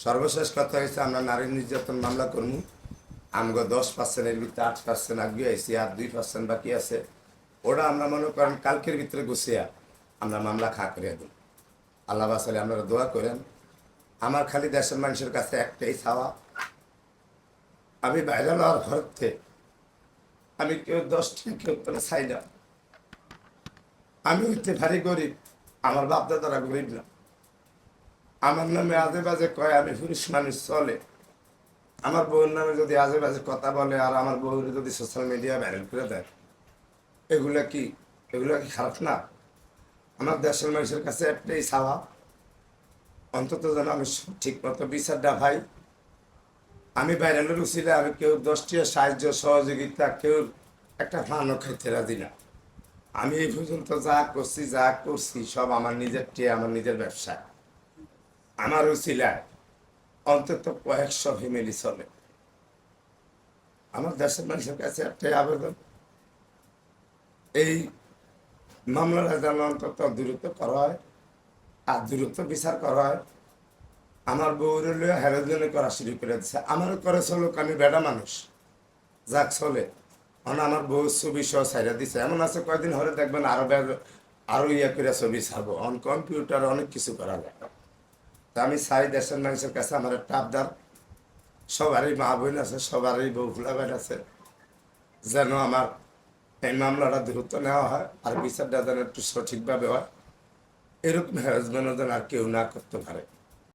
সর্বশেষ কথা হয়েছে আমরা নারী নির্যাতন মামলা করবো। আমগো 10%-এর ভিতরে 8% আগে আইসি, আর 2% বাকি আছে। ওটা আমরা মনে করেন কালকের ভিতরে গুছিয়া আমরা মামলা করে দেব। আল্লাহ বাসালে আপনারা দোয়া করেন। আমার খালি দেশের মানুষের কাছে একটাই চাওয়া, আমি বাইরে হওয়ার ঘরতে আমি কেউ 10টি কেউ করে চাই না। আমি হইতে ভারী গরিব, আমার বাপ দাদারা গরিব না। আমার নামে আজে বাজে কয় আমি পুরুষ মানুষ চলে। আমার বউর নামে যদি আজে বাজে কথা বলে আর আমার বউর যদি সোশ্যাল মিডিয়া ভাইরাল করে দেয়, এগুলো কি খারাপ না? আমার দেশের মানুষের কাছে একটাই চাওয়া, অন্তত যেন আমি ঠিক মতো বিচারটা ভাই। আমি ভাইরালের উচিলে আমি কেউ 10টি সাহায্য সহযোগিতা কেউ একটা ফানও খাইতে রাজি না। আমি এই পর্যন্ত যা করছি সব আমার নিজের আমার নিজের ব্যবসা। আমার উচিলায় অন্তত কয়েকশো ফ্যামিলি চলে। আমার দেশের মানুষের কাছে একটাই আবেদন, এই মামলাটা যেন অন্তত দ্রুত করা হয় আর দ্রুত বিচার করা হয়। আমার বউরে লইয়া হেরোজনে করা শুরু করে দিচ্ছে। আমারও করে চলুক, আমি বেড়া মানুষ, যাক চলে। আমার বউ ছবি সহ ছাইরা দিচ্ছে। এমন আছে কয়েকদিন হলে দেখবেন আরো ইয়ে করে ছবি ছাড়বো। কম্পিউটার অনেক কিছু করা যায়। তা আমি চাই দেশের মানুষের কাছে আমার একটা আবদার, সবারই মা বোন আছে, সবারই বউ ফুলাবেন আছে, যেন আমার এই মামলাটা দ্রুত নেওয়া হয় আর বিচারটা যেন একটু সঠিকভাবে হয়। এরকম হ্যারাসমেন্ট যেন আর কেউ না করতে পারে।